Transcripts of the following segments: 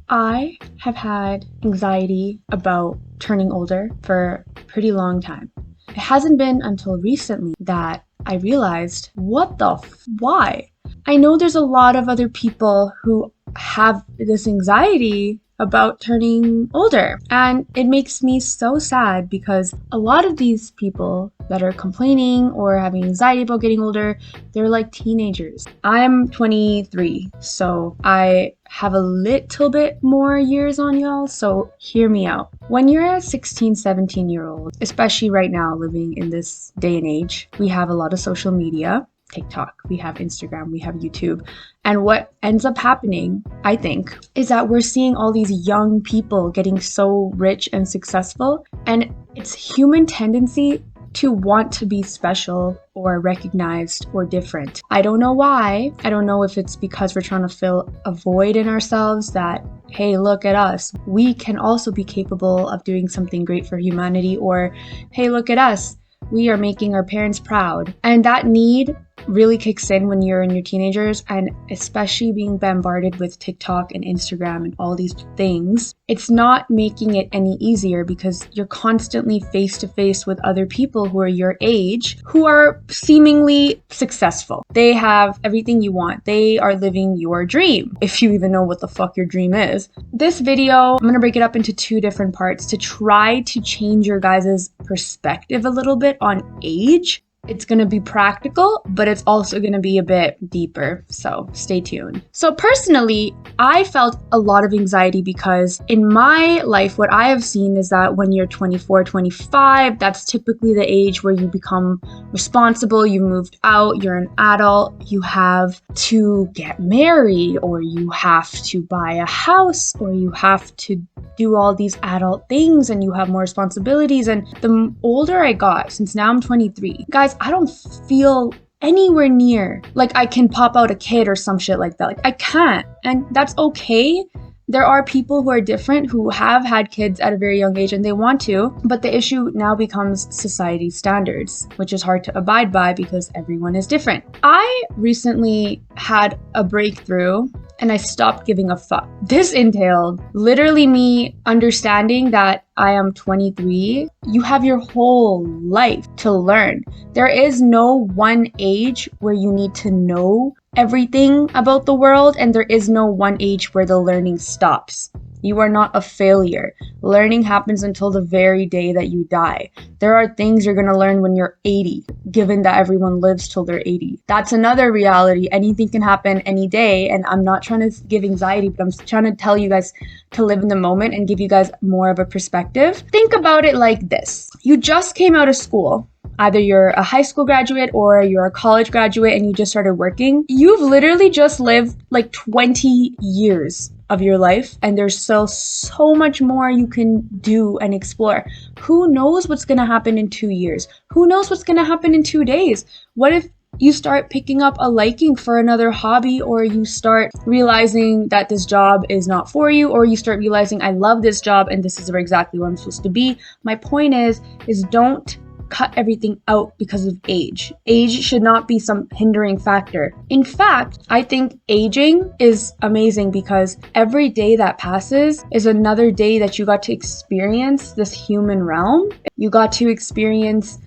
I have had anxiety about turning older for a pretty long time. It hasn't been until recently that I realized, why? I know there's a lot of other people who have this anxiety about turning older, and it makes me so sad because a lot of these people that are complaining or having anxiety about getting older, they're like teenagers. I'm 23, so I have a little bit more years on y'all, so hear me out. When you're a 16, 17-year-old, especially right now living in this day and age, we have a lot of social media. Tik Tok, we have Instagram, we have YouTube. And what ends up happening, I think, is that we're seeing all these young people getting so rich and successful, and it's human tendency to want to be special or recognized or different. I don't know why. I don't know if it's because we're trying to fill a void in ourselves that, hey, look at us. We can also be capable of doing something great for humanity, or, hey, look at us. We are making our parents proud. And that need really kicks in when you're in your teenagers, and especially being bombarded with TikTok and Instagram and all these things. It's not making it any easier because you're constantly face to face with other people who are your age, who are seemingly successful. They have everything you want. They are living your dream, if you even know what the fuck your dream is. This video, I'm gonna break it up into two different parts to try to change your guys' perspective a little bit on age. It's going to be practical, but it's also going to be a bit deeper, so stay tuned. So personally, I felt a lot of anxiety because in my life, what I have seen is that when you're 24, 25, that's typically the age where you become responsible, you moved out, you're an adult, you have to get married, or you have to buy a house, or you have to do all these adult things, and you have more responsibilities. And the older I got, since now I'm 23, guys, I don't feel anywhere near like I can pop out a kid or some shit like that. Like, I can't, and that's okay. There are people who are different, who have had kids at a very young age and they want to, but the issue now becomes society standards, which is hard to abide by because everyone is different. I recently had a breakthrough and I stopped giving a fuck. This entailed literally me understanding that I am 23. You have your whole life to learn. There is no one age where you need to know everything about the world, and there is no one age where the learning stops. You are not a failure. Learning happens until the very day that you die. There are things you're going to learn when you're 80, given that everyone lives till they're 80. That's another reality. Anything can happen any day, and I'm not trying to give anxiety, but I'm trying to tell you guys to live in the moment and give you guys more of a perspective. Think about it like this. You just came out of school. Either you're a high school graduate or you're a college graduate and you just started working. You've literally just lived like 20 years of your life, and there's still so much more you can do and explore. Who knows what's gonna happen in 2 years? Who knows what's gonna happen in 2 days? What if you start picking up a liking for another hobby, or you start realizing that this job is not for you, or you start realizing I love this job and this is exactly where I'm supposed to be? My point is don't cut everything out because of age. Age should not be some hindering factor. In fact, I think aging is amazing because every day that passes is another day that you got to experience this human realm. You got to experience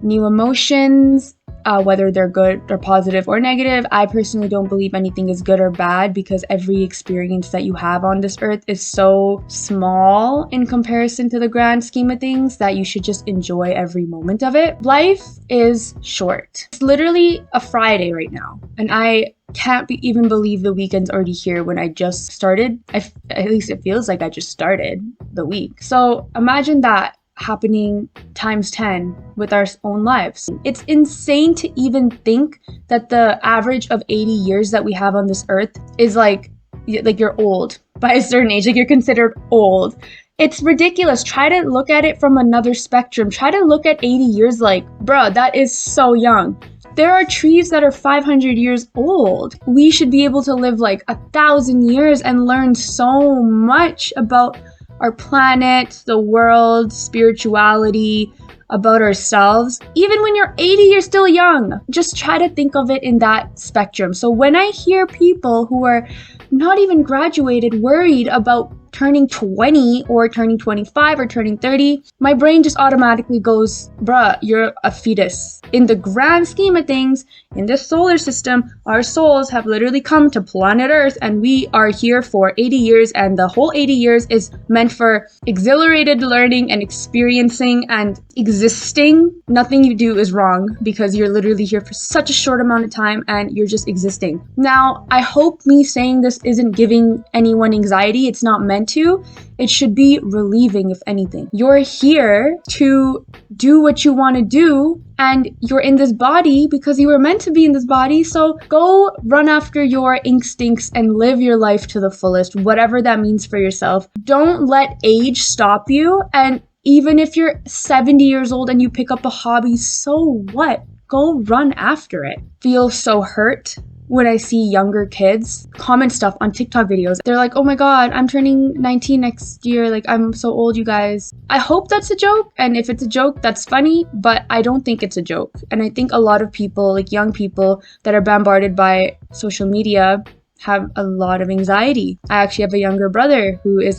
new emotions, whether they're good or positive or negative. I personally don't believe anything is good or bad because every experience that you have on this earth is so small in comparison to the grand scheme of things that you should just enjoy every moment of it. Life is short. It's literally a Friday right now, and I can't even believe the weekend's already here when I just started. At least it feels like I just started the week. So imagine that happening times 10 with our own lives. It's insane to even think that the average of 80 years that we have on this earth is like you're old by a certain age, like you're considered old. It's ridiculous. Try to look at it from another spectrum. Try to look at 80 years like, bro, that is so young. There are trees that are 500 years old. We should be able to live like 1,000 years and learn so much about our planet, the world, spirituality, about ourselves. Even when you're 80, you're still young. Just try to think of it in that spectrum. So when I hear people who are not even graduated worried about turning 20 or turning 25 or turning 30, my brain just automatically goes, bruh, you're a fetus. In the grand scheme of things, in this solar system, our souls have literally come to planet Earth and we are here for 80 years, and the whole 80 years is meant for exhilarated learning and experiencing and existing. Nothing you do is wrong because you're literally here for such a short amount of time and you're just existing. Now, I hope me saying this isn't giving anyone anxiety. It's not meant to. It should be relieving, if anything. You're here to do what you want to do, and you're in this body because you were meant to be in this body. So go run after your instincts and live your life to the fullest, whatever that means for yourself. Don't let age stop you. And even if you're 70 years old and you pick up a hobby, so what? Go run after it. Feel so hurt when I see younger kids comment stuff on TikTok videos. They're like, oh my God, I'm turning 19 next year. Like, I'm so old, you guys. I hope that's a joke. And if it's a joke, that's funny, but I don't think it's a joke. And I think a lot of people, like young people that are bombarded by social media, have a lot of anxiety. I actually have a younger brother who's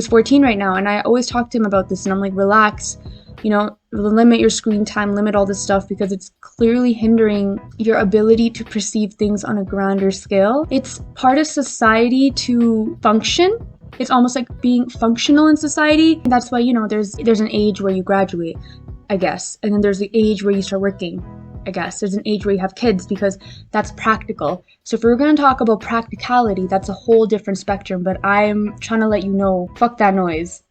14 right now. And I always talk to him about this and I'm like, relax. You know, limit your screen time, limit all this stuff because it's clearly hindering your ability to perceive things on a grander scale. It's part of society to function. It's almost like being functional in society. And that's why, you know, there's an age where you graduate, I guess. And then there's the age where you start working, I guess. There's an age where you have kids because that's practical. So if we're going to talk about practicality, that's a whole different spectrum. But I'm trying to let you know, fuck that noise.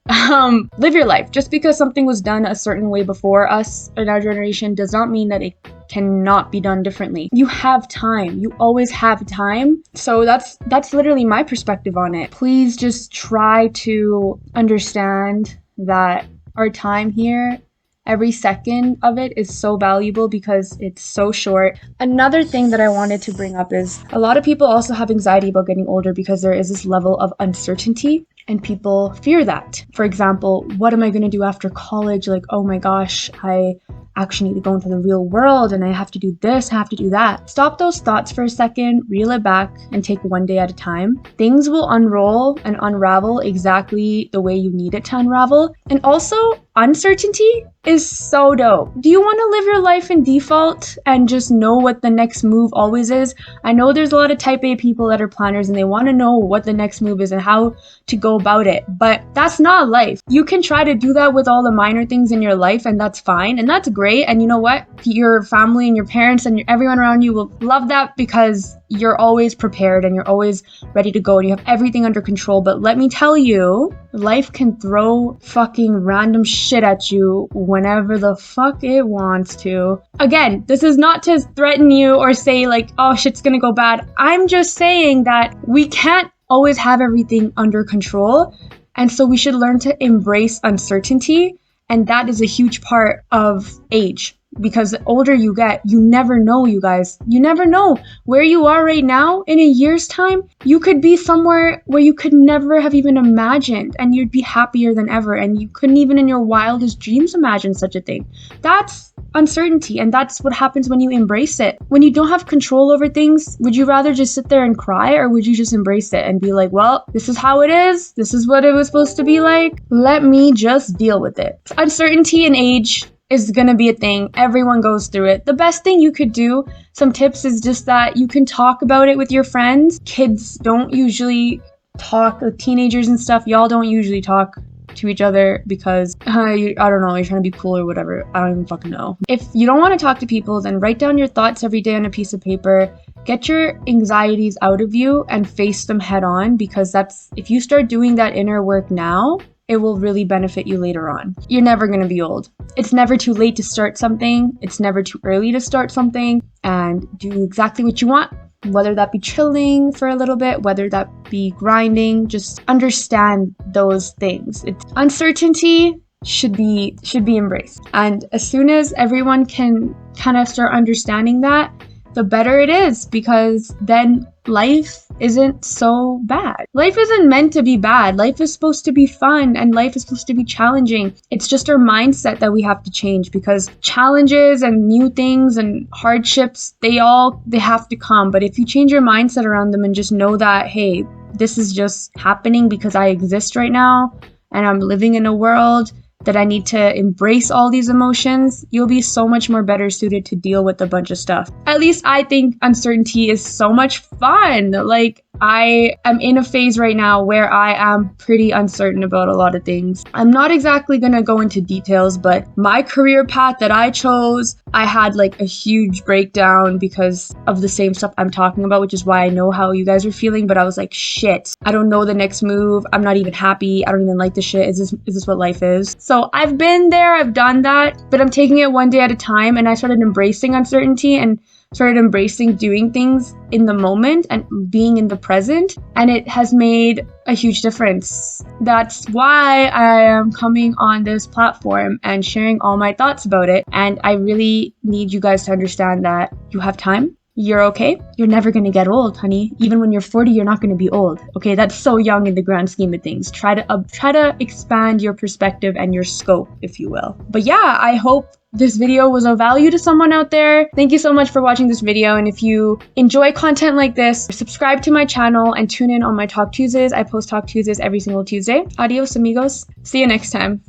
Live your life. Just because something was done a certain way before us in our generation does not mean that it cannot be done differently. You have time. You always have time. So that's literally my perspective on it. Please just try to understand that our time here, every second of it is so valuable because it's so short. Another thing that I wanted to bring up is a lot of people also have anxiety about getting older because there is this level of uncertainty and people fear that. For example, what am I going to do after college? Like, oh my gosh, I actually need to go into the real world and I have to do this, I have to do that. Stop those thoughts for a second, reel it back, and take one day at a time. Things will unroll and unravel exactly the way you need it to unravel. And also, uncertainty is so dope. Do you want to live your life in default and just know what the next move always is? I know there's a lot of type A people that are planners and they want to know what the next move is and how to go about it, but that's not life. You can try to do that with all the minor things in your life and that's fine and that's great. And you know what? Your family and your parents and everyone around you will love that because you're always prepared and you're always ready to go and you have everything under control. But let me tell you, life can throw fucking random shit at you whenever the fuck it wants to. Again, this is not to threaten you or say like, oh, shit's gonna go bad. I'm just saying that we can't always have everything under control. And so we should learn to embrace uncertainty. And that is a huge part of age. Because the older you get, you never know, you guys. You never know where you are right now. In a year's time, you could be somewhere where you could never have even imagined and you'd be happier than ever. And you couldn't even in your wildest dreams imagine such a thing. That's uncertainty. And that's what happens when you embrace it. When you don't have control over things, would you rather just sit there and cry or would you just embrace it and be like, well, this is how it is. This is what it was supposed to be like. Let me just deal with it. Uncertainty and age is gonna be a thing. Everyone goes through it. The best thing you could do, some tips, is just that you can talk about it with your friends. Kids don't usually talk, like teenagers and stuff, y'all don't usually talk to each other because, I don't know, you're trying to be cool or whatever. I don't even fucking know. If you don't want to talk to people, then write down your thoughts every day on a piece of paper. Get your anxieties out of you and face them head on, because if you start doing that inner work now, it will really benefit you later on. You're never going to be old. It's never too late to start something. It's never too early to start something and do exactly what you want, whether that be chilling for a little bit, whether that be grinding. Just understand those things. Uncertainty should be embraced. And as soon as everyone can kind of start understanding that, the better it is, because then life isn't so bad. Life isn't meant to be bad. Life is supposed to be fun, and life is supposed to be challenging. It's just our mindset that we have to change, because challenges and new things and hardships, they have to come. But if you change your mindset around them and just know that, hey, this is just happening because I exist right now and I'm living in a world that I need to embrace all these emotions, you'll be so much more better suited to deal with a bunch of stuff. At least I think uncertainty is so much fun. Like, I am in a phase right now where I am pretty uncertain about a lot of things. I'm not exactly gonna go into details, but my career path that I chose, I had like a huge breakdown because of the same stuff I'm talking about, which is why I know how you guys are feeling. But I was like, shit, I don't know the next move. I'm not even happy. I don't even like this shit. Is this what life is? So I've been there, I've done that, but I'm taking it one day at a time, and I started embracing uncertainty and started embracing doing things in the moment and being in the present, and it has made a huge difference. That's why I am coming on this platform and sharing all my thoughts about it, and I really need you guys to understand that you have time. You're okay. You're never going to get old, honey. Even when you're 40, you're not going to be old. Okay, that's so young in the grand scheme of things. Try to expand your perspective and your scope, if you will. But yeah, I hope this video was of value to someone out there. Thank you so much for watching this video, and if you enjoy content like this, subscribe to my channel and tune in on my Talk Tuesdays. I post Talk Tuesdays every single Tuesday. Adios, amigos. See you next time.